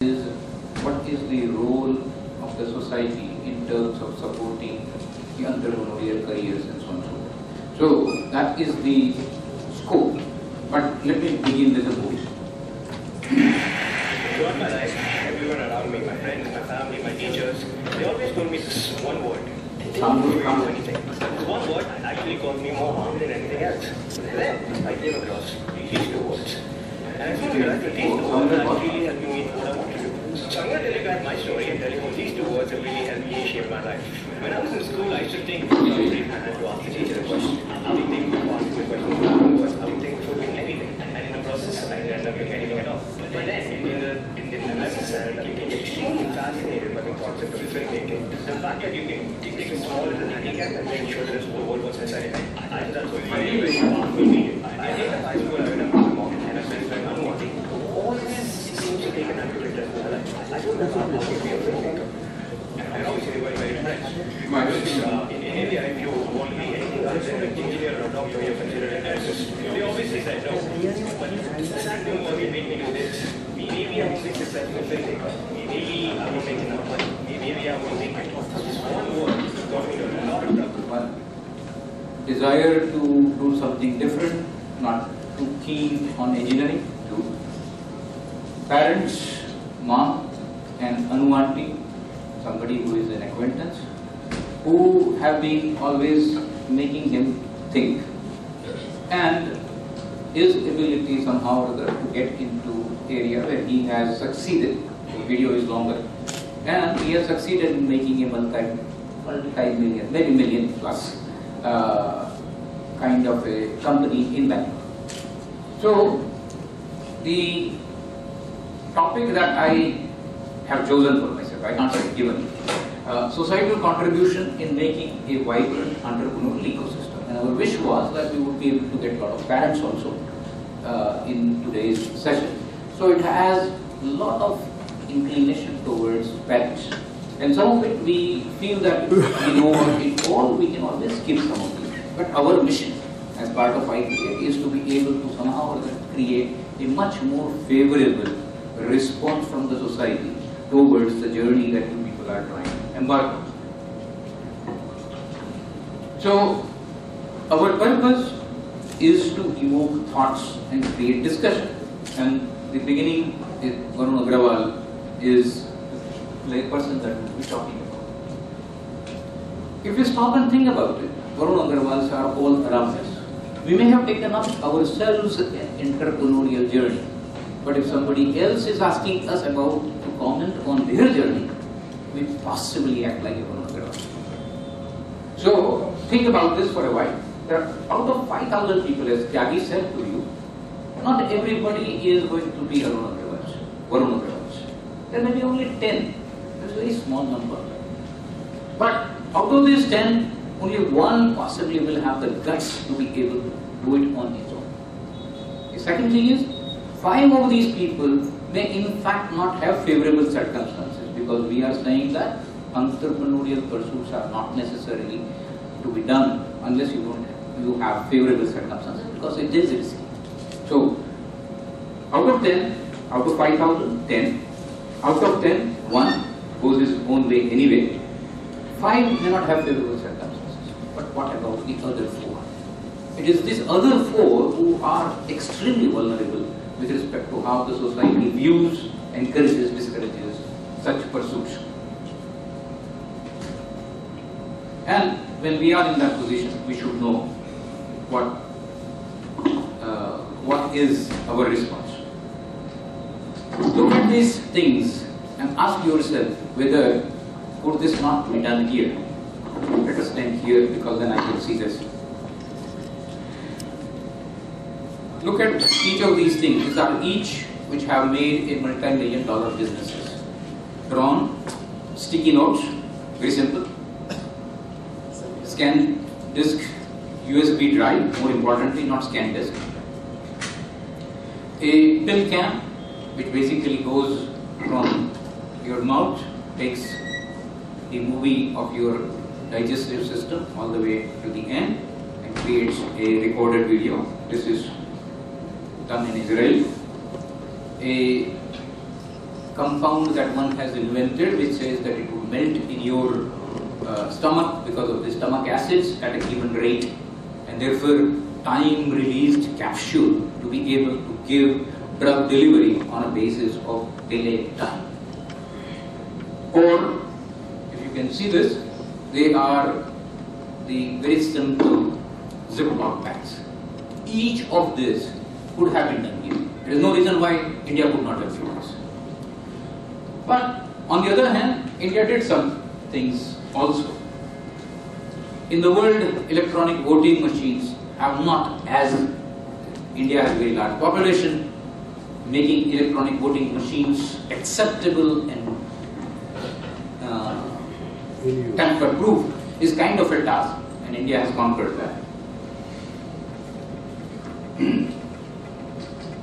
is what is the role of the society in terms of supporting the entrepreneurial careers and so on and so forth. So that is the scope. But let me begin with a book. Throughout my life, everyone around me, my friends, my family, my teachers, they always told me this one word. They didn't do anything. This one word actually caused me more harm than anything else. Then I came across these two words. And I soon realized that these two words actually helped me what I want to do. So I'm going to tell you guys my story and tell you how these two words have really helped me shape my life. When I was in school, I used to think I would raise my hand to ask the teacher a question. I would think to ask the question I would think before doing anything. And in the process, I didn't end up doing anything at all. But then, in the 11th standard, I became extremely fascinated by the concept of filmmaking. The fact that you can take a small little handicap and make sure that this whole world was inside it. I thought that was very, very powerful medium. I think at high school, I went up to my mom and I said, I'm wanting always seems to take an active interest in my life. I don't know how to be a filmmaker. And obviously, they were very impressed. In India, if you want to be anything other than an engineer or a doctor, you're considered an artist. They always say that, no. But that thing only made me do this. Maybe I won't be successful filmmaker. Maybe I won't make enough money. Maybe I won't make it. This one word got me to a lot of trouble. One desire to do something different, not too keen on engineering. Two, parents, mom and Anu auntie, somebody who is an acquaintance, who have been always making him think, and his ability somehow or other to get into area where he has succeeded. The video is longer, and he has succeeded in making a multi-million, maybe million plus kind of a company in Bangalore. So the topic that I have chosen for myself, I can't say given, societal contribution in making a vibrant entrepreneurial ecosystem. And our wish was that we would be able to get a lot of parents also in today's session. So it has a lot of inclination towards parents. And some of it we feel that we know it all, we can always skip some of it. But our mission as part of iCreate is to be able to somehow create a much more favorable response from the society towards the journey that you people are trying to embark on. So, our purpose is to evoke thoughts and create discussion. And the beginning, Varun Agrawal is the person that we'll be talking about. If we stop and think about it, Varun Agrawals are all around us. We may have taken up ourselves an entrepreneurial journey, but if somebody else is asking us about to comment on their journey, we possibly act like a Varun Agrawal. So think about this for a while. There are, out of 5,000 people, as Tyagi said to you, not everybody is going to be Varun Agrawal. There may be only 10. That's a very small number. But out of these 10, only one possibly will have the guts to be able to do it on his own. The second thing is, 5 of these people may in fact not have favorable circumstances, because we are saying that entrepreneurial pursuits are not necessarily to be done unless you have favorable circumstances, because it is risky. So, out of 10, out of 5,000, 10. Out of 10, 1 goes his own way anyway. 5 may not have favorable circumstances. But what about the other 4? It is these other 4 who are extremely vulnerable with respect to how the society views, encourages, discourages such pursuits. And when we are in that position, we should know what is our response. Look at these things and ask yourself whether could this not be done here. Let us stand here, because then I can see this. Look at each of these things. These are each which have made a multi-million-dollar businesses. Drawn, sticky notes, very simple. Scan disk, USB drive, more importantly, not scan disk. A pill can, which basically goes from your mouth, takes the movie of your digestive system all the way to the end and creates a recorded video. This is done in Israel. A compound that one has invented which says that it would melt in your stomach because of the stomach acids at a given rate, and therefore time released capsule to be able to give drug delivery on a basis of delayed time. Or if you can see this, they are the very simple Ziploc bags. Each of this could have been done here. There is no reason why India could not have done this. But on the other hand, India did some things also. In the world, electronic voting machines have not, as India has a very large population, making electronic voting machines acceptable and tamper-proof is kind of a task, and India has conquered that.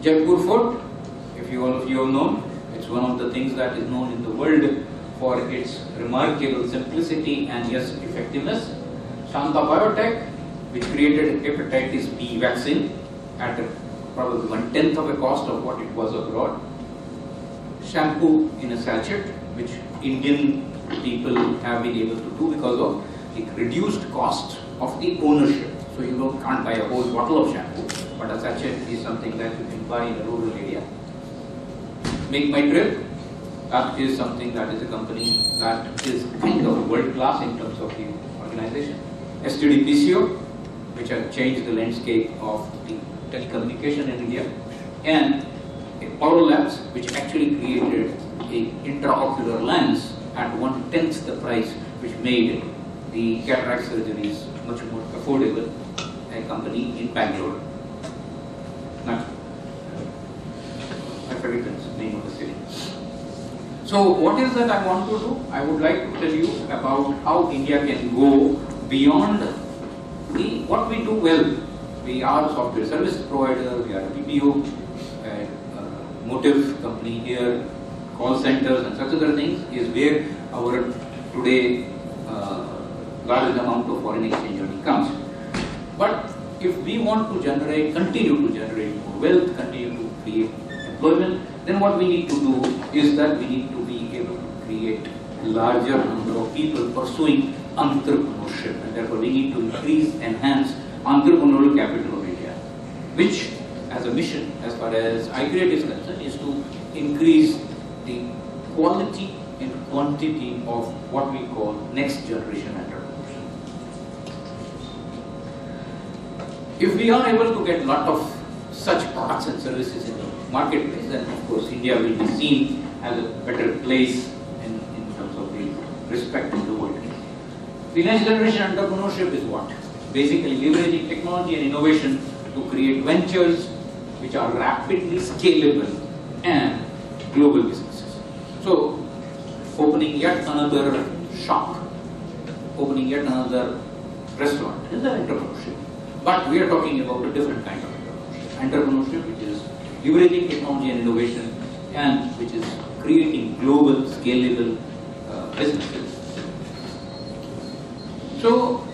Jaipur Fort, if all of you have known, it's one of the things that is known in the world for its remarkable simplicity and yes, effectiveness. Shanta Biotech, which created hepatitis B vaccine at probably 1/10 of the cost of what it was abroad. Shampoo in a sachet, which Indian people have been able to do because of the reduced cost of the ownership. So you can't buy a whole bottle of shampoo, but a sachet is something that you can buy in a rural area. Make My Trip, that is something that is a company that is kind of world class in terms of the organization. STD PCO, which has changed the landscape of the telecommunication in India, and Power Labs, which actually created a intraocular lens at 1/10 the price, which made the cataract surgeries much more affordable. A company in Bangalore. I forget the name of the city. So what is that I want to do? I would like to tell you about how India can go beyond what we do well. We are a software service provider, we are a BPO, a motive company here, call centers and such other things is where our today large amount of foreign exchange money comes. But if we want to continue to generate more wealth, continue to create employment, then what we need to do is that we need to be able to create a larger number of people pursuing entrepreneurship, and therefore we need to enhance entrepreneurial capital of India, which as a mission, as far as iCreate is concerned, is to increase the quality and quantity of what we call next generation entrepreneurship. If we are able to get a lot of such products and services in the marketplace, then of course India will be seen as a better place in terms of the respect in the world. The next generation entrepreneurship is what? Basically leveraging technology and innovation to create ventures which are rapidly scalable and global businesses. So, opening yet another shop, opening yet another restaurant is an entrepreneurship. But we are talking about a different kind of entrepreneurship. Entrepreneurship which is leveraging technology and innovation and which is creating global, scalable businesses. So,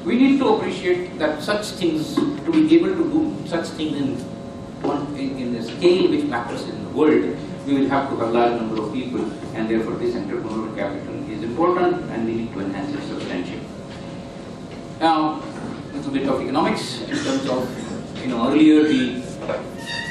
we need to appreciate that such things, to be able to do such things in a scale which matters in the world, we will have to have a large number of people, and therefore this entrepreneurial capital is important and we need to enhance it substantially. Now, a little bit of economics in terms of, earlier the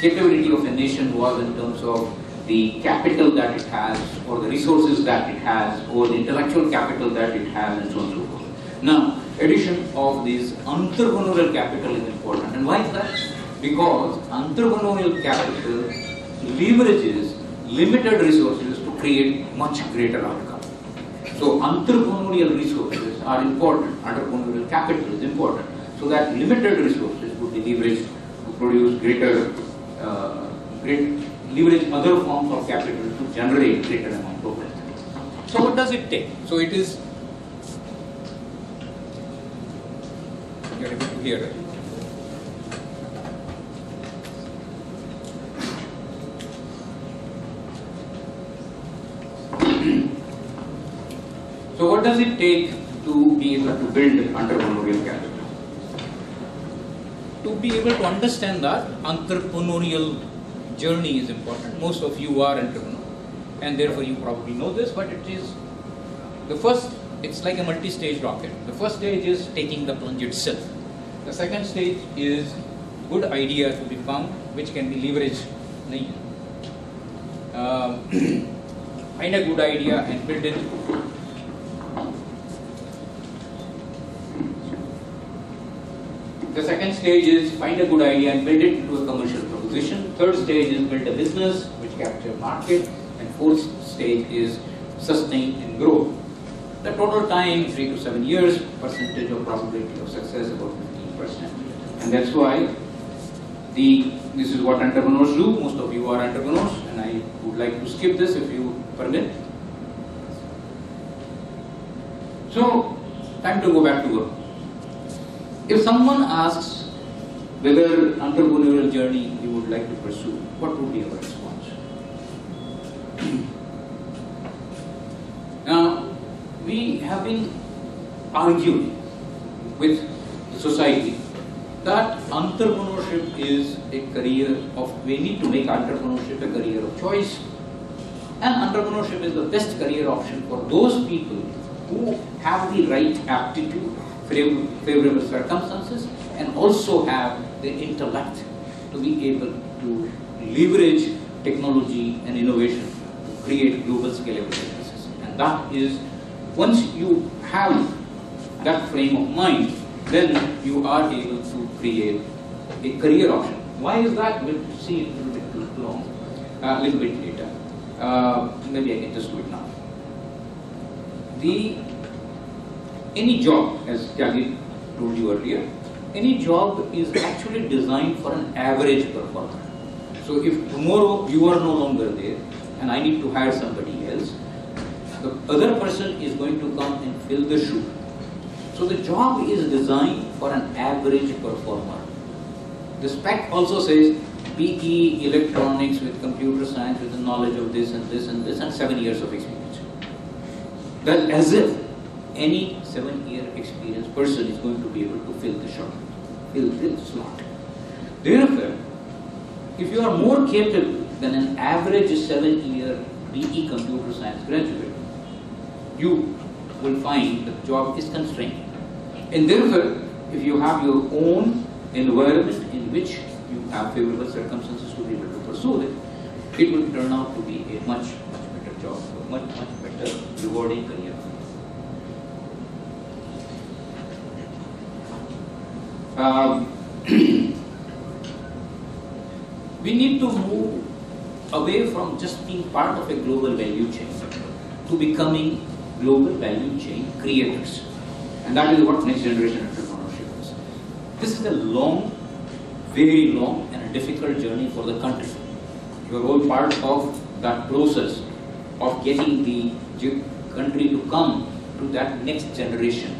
capability of a nation was in terms of the capital that it has, or the resources that it has, or the intellectual capital that it has, and so on and so forth. Now, addition of this entrepreneurial capital is important. And why is that? Because entrepreneurial capital leverages limited resources to create much greater outcome. So entrepreneurial resources are important, entrepreneurial capital is important, so that limited resources would be leveraged to produce leverage other forms of capital to generate greater amount of wealth. So what does it take? So it is, you are able to hear it. So what does it take to be able to build entrepreneurial capital? To be able to understand that entrepreneurial journey is important. Most of you are entrepreneurs. and therefore you probably know this, but it is the first, it's like a multi-stage rocket. The first stage is taking the plunge itself. The second stage is good idea to be found, which can be leveraged. Find a good idea and build it. The second stage is find a good idea and build it into a commercial proposition. Third stage is build a business which capture market, and fourth stage is sustain and grow. The total time 3 to 7 years, percentage of probability of success about 15%, and that's why this is what entrepreneurs do. Most of you are entrepreneurs, and I would like to skip this if you permit. So, time to go back to work. If someone asks whether entrepreneurial journey you would like to pursue, what would be your response? Now, we have been arguing with society that entrepreneurship is a career of, we need to make entrepreneurship a career of choice, and entrepreneurship is the best career option for those people who have the right aptitude, favorable circumstances, and also have the intellect to be able to leverage technology and innovation to create global scalable businesses. And that is, once you have that frame of mind, then you are able to create a career option. Why is that? We'll see it a little bit too long, a little bit later. Maybe I can just do it now. Any job, as Jagir told you earlier, any job is actually designed for an average performer. So if tomorrow you are no longer there and I need to hire somebody else, the other person is going to come and fill the shoe. So the job is designed for an average performer. The spec also says BE electronics with computer science with the knowledge of this and this and this and 7 years of experience. That as if any 7-year experienced person is going to be able to fill the slot. Therefore, if you are more capable than an average 7-year BE computer science graduate, you will find the job is constrained. And therefore, if you have your own environment in which you have favorable circumstances to be able to pursue it, it will turn out to be a much better job, a much better rewarding career. We need to move away from just being part of a global value chain to becoming global value chain creators. And that is what next generation entrepreneurship is. This is a long, very long and a difficult journey for the country. You are all part of that process of getting the country to come to that next generation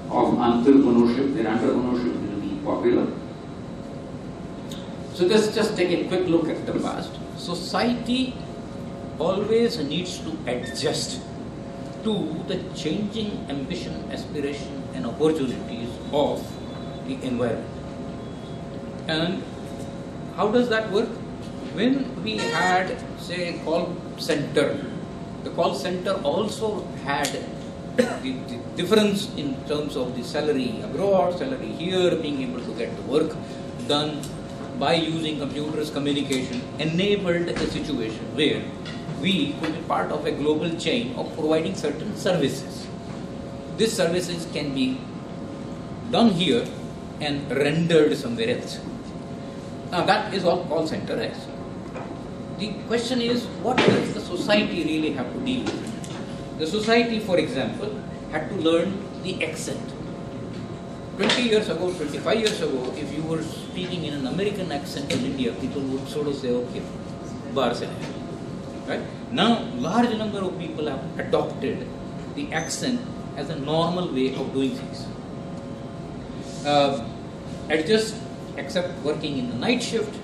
of entrepreneurship, where entrepreneurship will be popular. So let's just take a quick look at the past. Society always needs to adjust to the changing ambition, aspiration and opportunities of the environment. And how does that work? When we had, say, a call center, the call center also had the difference in terms of the salary abroad, salary here, being able to get the work done by using computers, communication, enabled a situation where we could be part of a global chain of providing certain services. These services can be done here and rendered somewhere else. Now that is what call center is. The question is, what does the society really have to deal with? The society, for example, had to learn the accent. 20 years ago, 25 years ago, if you were speaking in an American accent in India, people would sort of say, okay, baar se hai. Right? Now, large number of people have adopted the accent as a normal way of doing things. Except working in the night shift,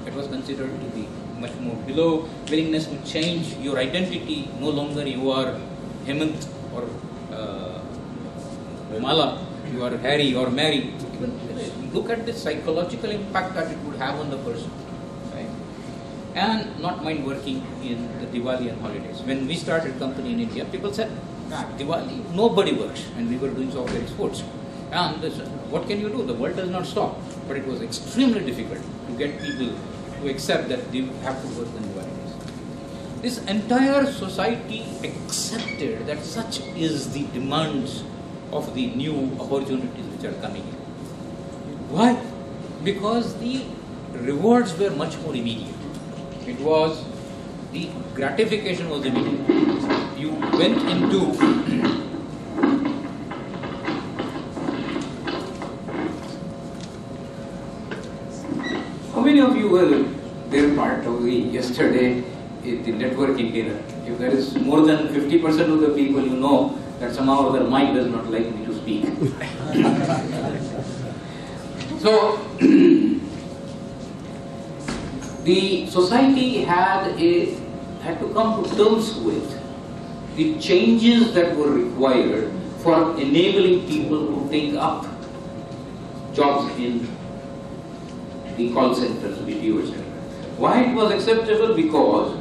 it was considered to be much more below. Willingness to change your identity, no longer you are Hemant or Mala, you are Harry or Mary. Look at the psychological impact that it would have on the person. Right? and not mind working in the Diwali and holidays. When we started company in India, people said, Diwali, nobody works, and we were doing software exports. And this, what can you do? The world does not stop. But it was extremely difficult to get people to accept that they have to work on Diwali days. This entire society accepted that such is the demands of the new opportunities which are coming in. Why? Because the rewards were much more immediate. It was, the gratification was immediate. You went into how many of you were there part of the yesterday in the networking dinner? If there is more than 50% of the people, you know that somehow or other Mike does not like me to speak. So the society had to come to terms with the changes that were required for enabling people to take up jobs in the call centers, BPO, etc. Why it was acceptable? Because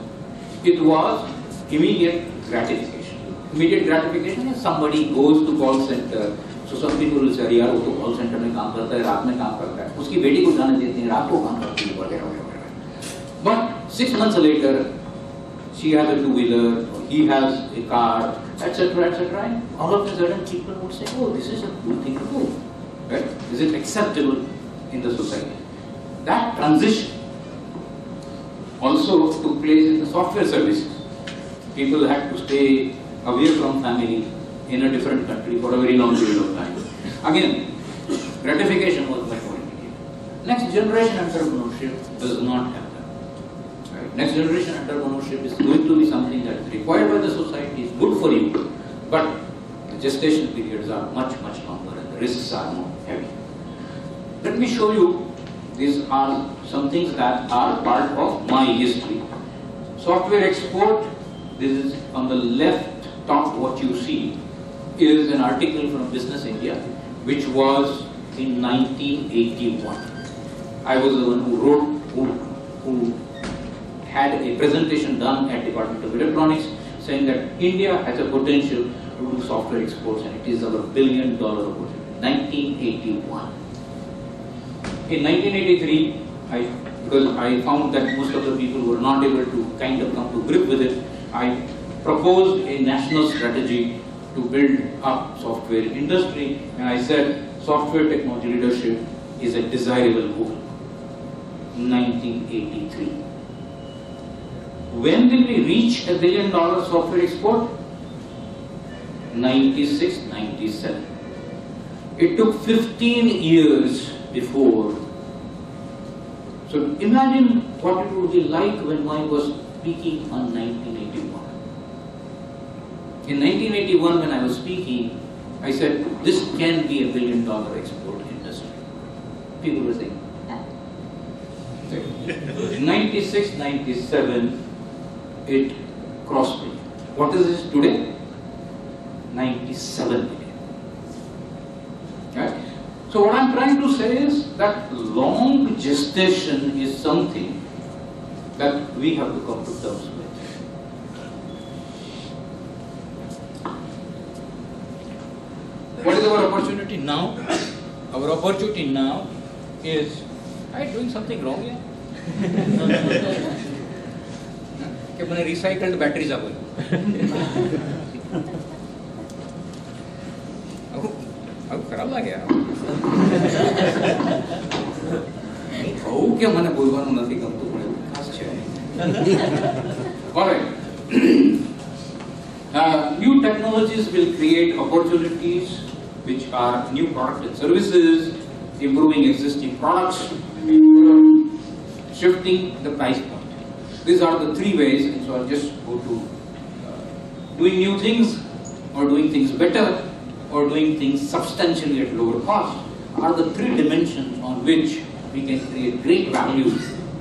it was immediate gratification. Immediate gratification is somebody goes to call center. So some people will say, यार वो तो call center में काम करता है, रात में काम करता है, उसकी बेटी को जाने देते हैं, रात को काम करती है, वगैरह वगैरह। But 6 months later, she has a two-wheeler, he has a car, etc., etc. And all of a sudden, people would say, "Oh, this is a good thing to do." Right? Is it acceptable in the society? That transition also took place in the software services. People had to stay away from family in a different country for a very long period of time. Again, gratification was much more immediate. Next generation entrepreneurship does not have that. Right? Next generation entrepreneurship is going to be something that is required by the society, is good for you, but the gestation periods are much, much longer and the risks are more heavy. Let me show you, these are some things that are part of my history. Software export, this is on the left top, what you see is an article from Business India, which was in 1981. I was the one who wrote, who had a presentation done at Department of Electronics saying that India has a potential to do software exports and it is our $1 billion opportunity. 1981. In 1983, because I found that most of the people were not able to kind of come to grip with it, I proposed a national strategy to build up software industry, and I said software technology leadership is a desirable goal. 1983. When will we reach $1 billion software export? 96, 97. It took 15 years before. So imagine what it would be like when I was speaking on 1981. In 1981, when I was speaking, I said, this can be $1 billion export industry. People were saying, in 96, 97, it crossed billion. What is this today? 97 billion. Right? So what I'm trying to say is that long gestation is something that we have to come to terms with. What is our opportunity now? Our opportunity now is, am I doing something wrong here? कि मैंने recycled batteries आ गई। अब खराब लग गया। Oh, क्या मैंने बोलवानो नहीं कम तो बड़े खास चाहिए। All right. New technologies will create opportunities, which are new products and services, improving existing products, shifting the price point. These are the three ways, and so I'll just go to doing new things, or doing things better, or doing things substantially at lower cost, are the three dimensions on which we can create great value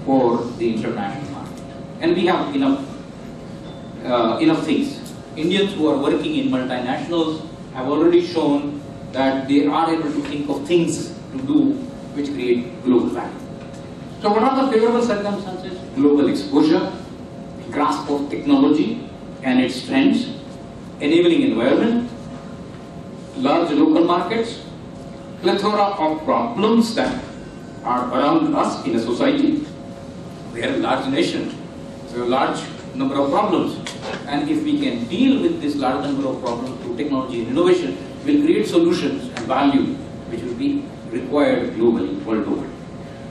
for the international market. And we have enough things. Indians who are working in multinationals have already shown that they are able to think of things to do which create global value. So what are the favorable circumstances? Global exposure, grasp of technology and its trends, enabling environment, large local markets, plethora of problems that are around us in a society. We are a large nation, so a large number of problems. And if we can deal with this large number of problems through technology and innovation, we'll create solutions and value which will be required globally, worldwide.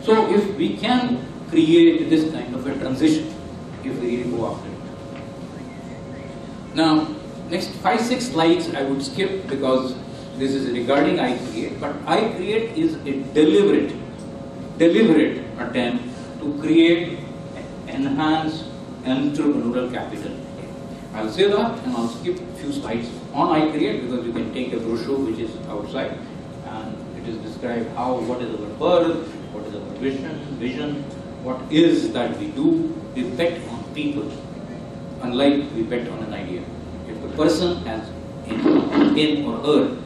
So if we can create this kind of a transition, if we really go after it. Now, next 5-6 slides I would skip because this is regarding iCreate, but iCreate is a deliberate attempt to create enhanced entrepreneurial capital. I'll say that and I'll skip a few slides on iCreate because you can take a brochure which is outside and it is described what is our birth, what is our vision, what is that we do. We bet on people, unlike we bet on an idea. If the person has him or her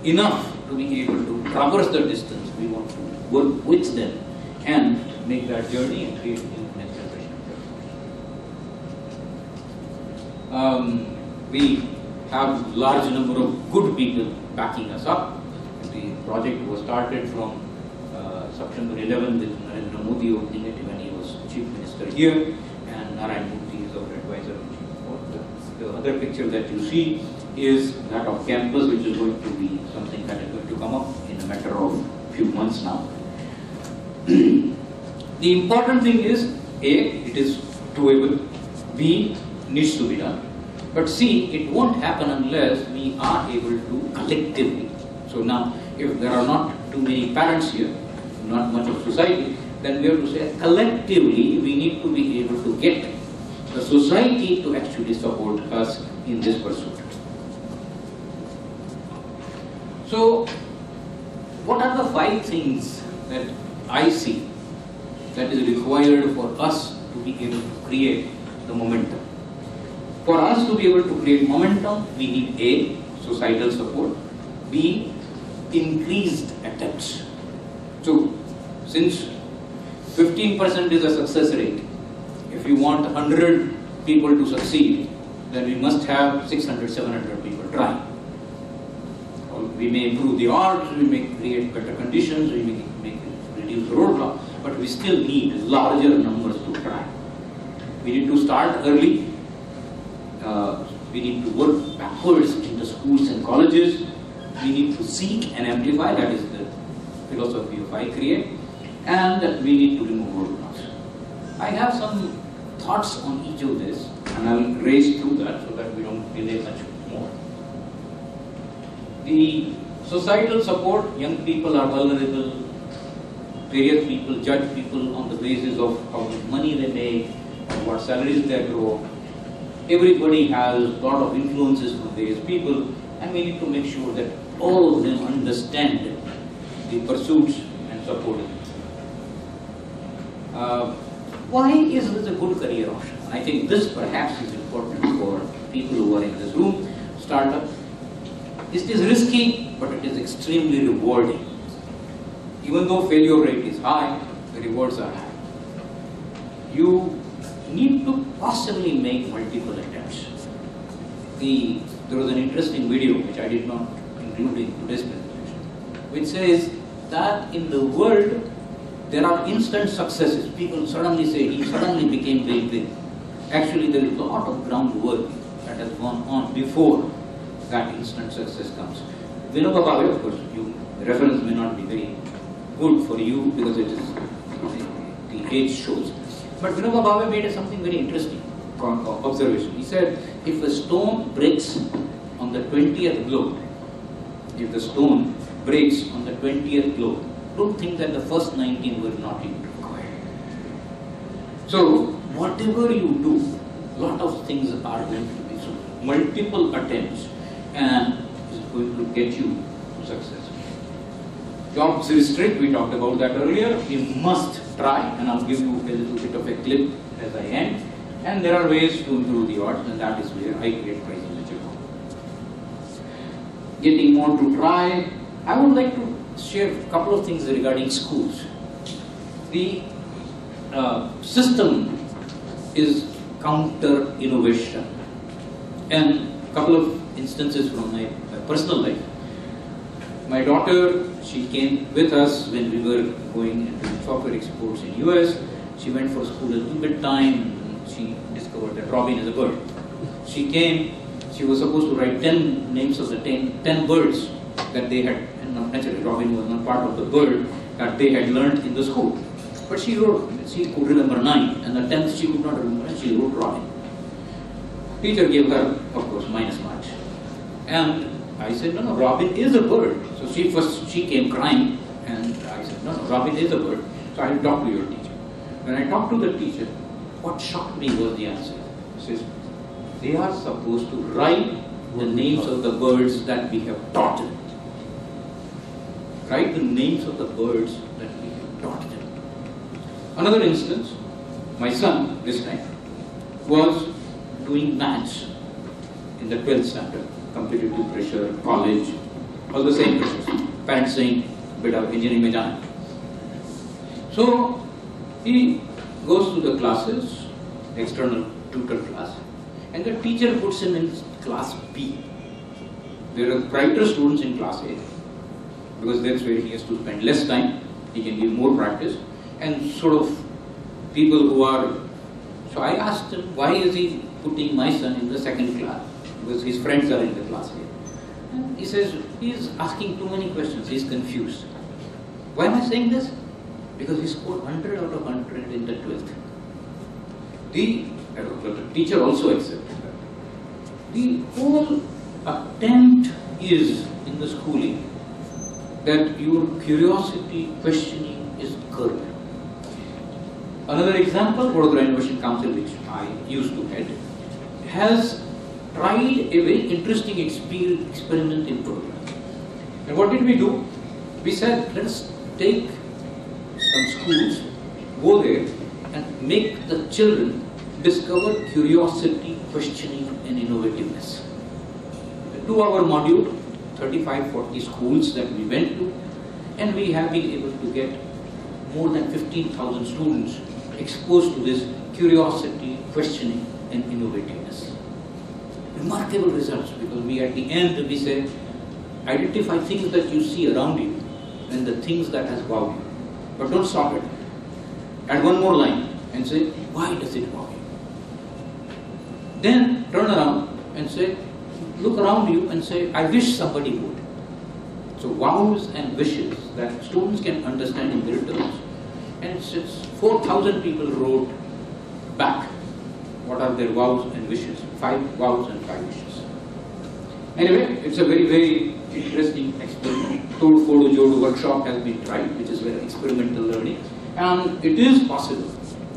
enough to be able to traverse the distance, we want to work with them and make that journey and create next generation. We have large number of good people backing us up. The project was started from September 11 with Narendra Modi opening it when he was Chief Minister here, and Narayan Murthy is our advisor. The other picture that you see is that of campus, which is going to be something that is going to come up in a matter of few months now. The important thing is, A, it is doable, B, needs to be done, but C, it won't happen unless we are able to collectively. So now, if there are not too many parents here, not much of society, then we have to say collectively we need to be able to get the society to actually support us in this pursuit. So, what are the 5 things that I see that is required for us to be able to create the momentum? For us to be able to create momentum, we need A, societal support, B, increased attempts. So, since 15% is a success rate, if you want 100 people to succeed, then we must have 600, 700 people trying. We may improve the odds, we may create better conditions, we may reduce the roadblock, but we still need larger numbers to try. We need to start early. We need to work backwards into schools and colleges. We need to seek and amplify, that is the philosophy of iCreate, and we need to remove roadblocks. I have some thoughts on each of this, and I will race through that so that we don't delay much more. The societal support, young people are vulnerable, various people judge people on the basis of how much money they make, what salaries they grow. Everybody has a lot of influences from various people, and we need to make sure that all of them understand the pursuits and support it. Why is this a good career option? I think this perhaps is important for people who are in this room. Startup. It is risky, but it is extremely rewarding. Even though failure rate is high, the rewards are high. You need to possibly make multiple attempts. There was an interesting video which I did not include in today's presentation, which says that in the world there are instant successes. People suddenly say he suddenly became very big. Actually, there is a lot of groundwork that has gone on before that instant success comes. Vinoba Bhave, of course, the reference may not be very good for you because it is the age shows. But Vinoba Bhave made something very interesting observation. He said, if a stone breaks on the 20th blow, if the stone breaks on the 20th blow, don't think that the first 19 were not even required. So, whatever you do, lot of things are going to be so multiple attempts and is going to get you to success. Jobs restrict, we talked about that earlier. You must try, and I'll give you a little bit of a clip as I end. And there are ways to improve the odds, and that is where iCreate tries to let you know. Getting more to try, I would like to share a couple of things regarding schools. The system is counter innovation. And a couple of instances from my personal life. My daughter, she came with us when we were going into software exports in US. She went for school a little bit time. She discovered that robin is a bird. She came. She was supposed to write 10 names of the 10 birds that they had. And naturally, robin was not part of the bird that they had learned in the school. But she wrote. She could remember 9, and the 10th she could not remember. And she wrote robin. Teacher gave her, of course, minus marks. And I said, no, robin is a bird. So she came crying, and I said, no, robin is a bird. So I will talk to your teacher. When I talked to the teacher, what shocked me was the answer. She says, they are supposed to write the names of the birds that we have taught them. Write the names of the birds that we have taught them. Another instance, my son, this time, was doing maths in the 12th standard, competitive pressure, college, all the same pressures. Parents saying, beta engineering mein jana. So he goes to the classes, external tutor class, and the teacher puts him in class B. There are brighter students in class A, because that's where he has to spend less time, he can give more practice, and sort of people who are. So I asked him, why is he putting my son in the second class? Because his friends are in the class A. And he says, he is asking too many questions, he is confused. Why am I saying this? Because he scored 100 out of 100 in the 12th. The teacher also accepted that. The whole attempt is in the schooling that your curiosity, questioning is curbed. Another example, Vadodara Innovation Council, which I used to head, has tried a very interesting experiment in program. And what did we do? We said, let us take some schools, go there and make the children discover curiosity, questioning and innovativeness. A 2-hour module, 35-40 schools that we went to, and we have been able to get more than 15,000 students exposed to this curiosity, questioning and innovativeness. Remarkable results, because we at the end we say, identify things that you see around you and the things that has wowed you. But don't stop it. Add one more line and say, why does it wow you? Then turn around and say, look around you and say, I wish somebody would. So wows and wishes that students can understand in their terms. And it's 4,000 people wrote back what are their vows and wishes. 5 vows and 5 wishes. Anyway, it's a very, very interesting experiment. Todu Fodu Jodu workshop has been tried, which is very experimental learning. And it is possible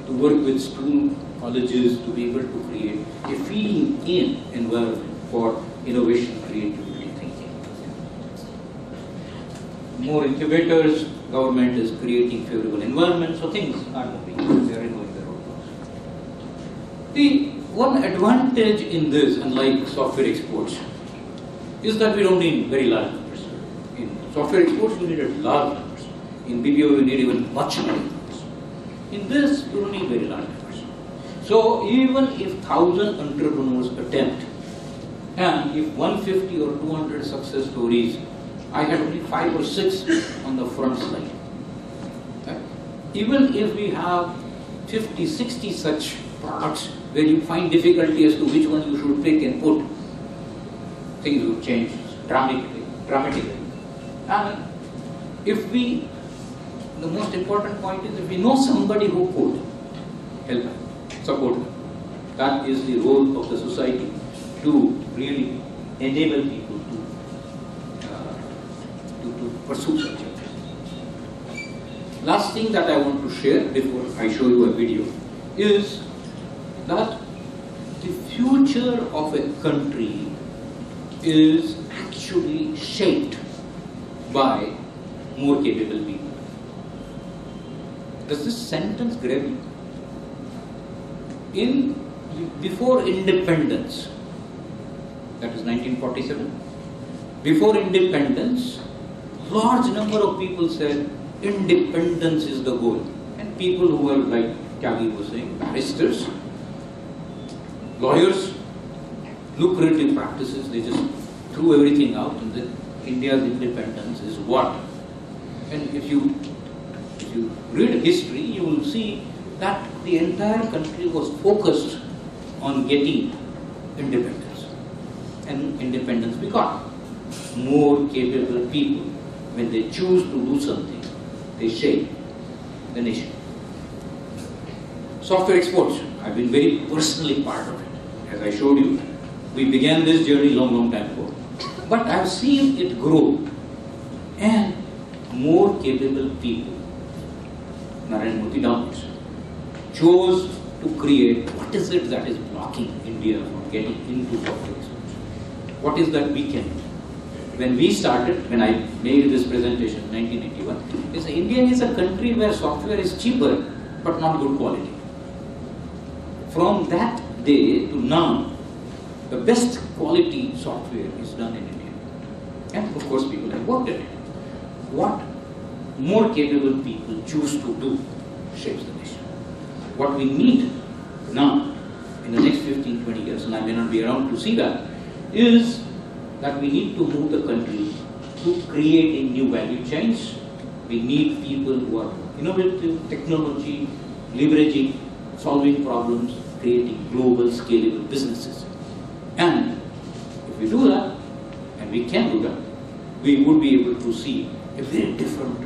to work with school, colleges to be able to create a feeding in environment for innovation, creativity, thinking. More incubators, government is creating favorable environments, so things are moving, they are removing the roadblocks. The one advantage in this, unlike software exports, is that we don't need very large numbers. In software exports, you need large numbers. In BPO, you need even much larger numbers. In this, you don't need very large numbers. So even if 1,000 entrepreneurs attempt, and if 150 or 200 success stories, I had only 5 or 6 on the front slide. Okay. Even if we have 50, 60 such products where you find difficulty as to which one you should pick and put, things will change dramatically. And if we, the most important point is if we know somebody who could, help them, support them. That is the role of the society, to really enable people to pursue such objectives. Last thing that I want to share before I show you a video is that the future of a country is actually shaped by more capable people. Does this sentence grab you? Before independence, that is 1947, before independence, large number of people said independence is the goal. And people who were like Tyagi was saying, barristers, lawyers, lucrative practices, they just threw everything out, and then India's independence is what? And if you read history, you will see that the entire country was focused on getting independence. And independence we got. More capable people, when they choose to do something, they shape the nation. Software exports, I've been very personally part of it. As I showed you, we began this journey long time ago. But I've seen it grow, and more capable people, Narendra Modi downwards, chose to create what is it that is blocking India from getting into software exports. What is that we can do? When we started, when I made this presentation in 1981, is India is a country where software is cheaper but not good quality. From that day to now, the best quality software is done in India. And of course people have worked at it. What more capable people choose to do shapes the nation. What we need now, in the next 15-20 years, and I may not be around to see that, is that we need to move the country to creating new value chains. We need people who are innovative, technology, leveraging, solving problems, creating global scalable businesses. And if we do that, and we can do that, we would be able to see a very different